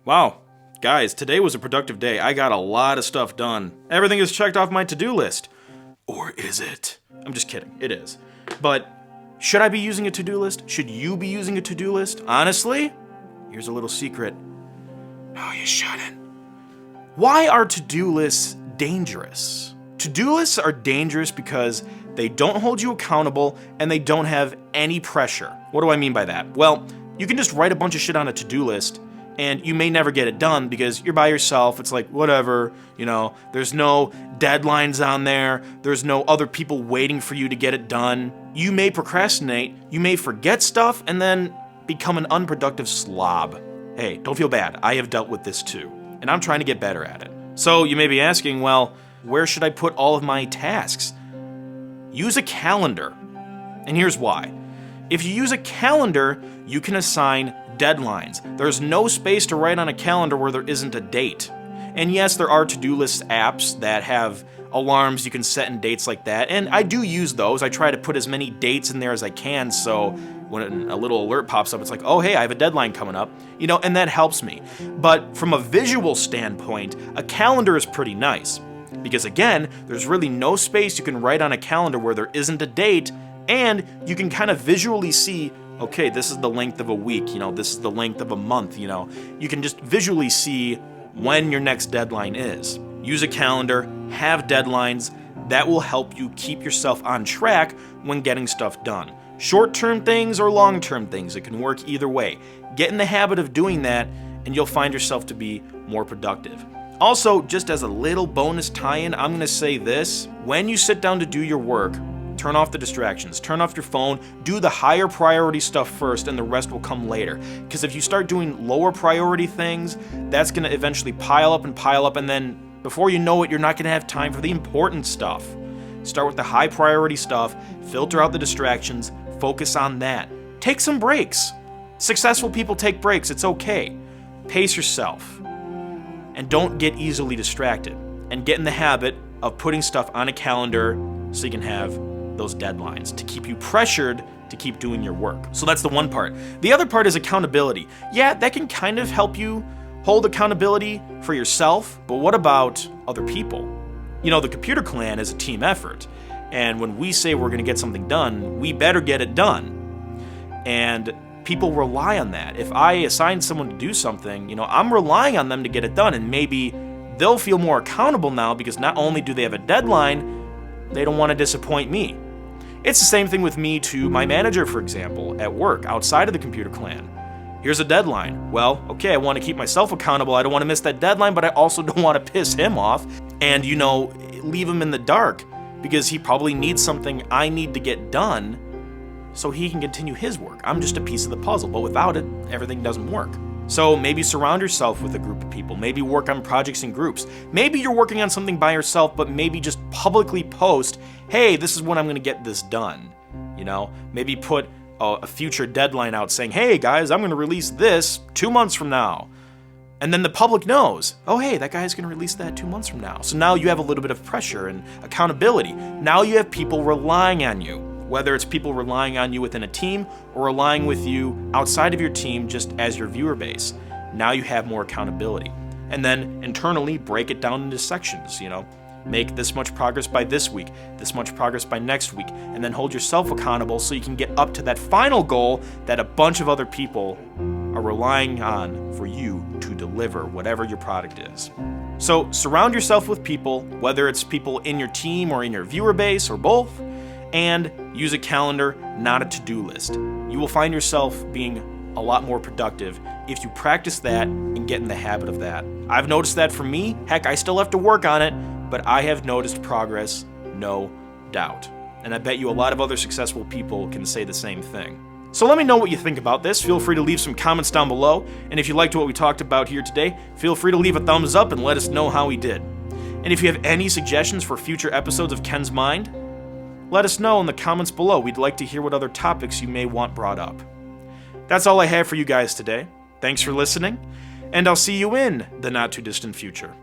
Wow, guys, today was a productive day. I got a lot of stuff done. Everything is checked off my to-do list. Or is it? I'm just kidding, it is. But should I be using a to-do list? Should you be using a to-do list? Honestly, here's a little secret. No, you shouldn't. Why are to-do lists dangerous? To-do lists are dangerous because they don't hold you accountable and they don't have any pressure. What do I mean by that? Well, you can just write a bunch of shit on a to-do list and you may never get it done because you're by yourself. It's like, whatever, there's no deadlines on there. There's no other people waiting for you to get it done. You may procrastinate, you may forget stuff, and then become an unproductive slob. Hey, don't feel bad. I have dealt with this too, and I'm trying to get better at it. So you may be asking, well, where should I put all of my tasks? Use a calendar. And here's why. If you use a calendar, you can assign deadlines. There's no space to write on a calendar where there isn't a date. And yes, there are to-do list apps that have alarms you can set in dates like that, and I do use those. I try to put as many dates in there as I can, so when a little alert pops up, it's like, oh hey, I have a deadline coming up, and that helps me. But from a visual standpoint, a calendar is pretty nice, because again, there's really no space you can write on a calendar where there isn't a date, and you can kind of visually see, okay, this is the length of a week, this is the length of a month, You can just visually see when your next deadline is. Use a calendar, have deadlines. That will help you keep yourself on track when getting stuff done. Short-term things or long-term things, it can work either way. Get in the habit of doing that, and you'll find yourself to be more productive. Also, just as a little bonus tie-in, I'm going to say this. When you sit down to do your work, turn off the distractions, turn off your phone, do the higher priority stuff first, and the rest will come later. Because if you start doing lower priority things, that's going to eventually pile up, and then before you know it, you're not going to have time for the important stuff. Start with the high priority stuff, filter out the distractions, focus on that. Take some breaks. Successful people take breaks, it's okay. Pace yourself. And don't get easily distracted. And get in the habit of putting stuff on a calendar so you can have those deadlines to keep you pressured to keep doing your work. So that's the one part. The other part is accountability. Yeah, that can kind of help you hold accountability for yourself, but what about other people? The computer clan is a team effort, and when we say we're going to get something done, we better get it done. And people rely on that. If I assign someone to do something, I'm relying on them to get it done, and maybe they'll feel more accountable now because not only do they have a deadline, they don't want to disappoint me. It's the same thing with me to my manager, for example, at work, outside of the computer clan. Here's a deadline. Well, okay, I want to keep myself accountable. I don't want to miss that deadline, but I also don't want to piss him off and, leave him in the dark because he probably needs something I need to get done so he can continue his work. I'm just a piece of the puzzle, but without it, everything doesn't work. So maybe surround yourself with a group of people. Maybe work on projects in groups. Maybe you're working on something by yourself, but maybe just publicly post, hey, this is when I'm going to get this done. Maybe put a future deadline out saying, hey guys, I'm going to release this 2 months from now. And then the public knows, oh hey, that guy's going to release that 2 months from now. So now you have a little bit of pressure and accountability. Now you have people relying on you, whether it's people relying on you within a team or relying with you outside of your team just as your viewer base. Now you have more accountability. And then internally break it down into sections, Make this much progress by this week, this much progress by next week, and then hold yourself accountable so you can get up to that final goal that a bunch of other people are relying on for you to deliver whatever your product is. So surround yourself with people, whether it's people in your team or in your viewer base or both, and use a calendar, not a to-do list. You will find yourself being a lot more productive if you practice that and get in the habit of that. I've noticed that for me. Heck, I still have to work on it, but I have noticed progress, no doubt. And I bet you a lot of other successful people can say the same thing. So let me know what you think about this. Feel free to leave some comments down below. And if you liked what we talked about here today, feel free to leave a thumbs up and let us know how we did. And if you have any suggestions for future episodes of Ken's Mind, let us know in the comments below. We'd like to hear what other topics you may want brought up. That's all I have for you guys today. Thanks for listening, and I'll see you in the not too distant future.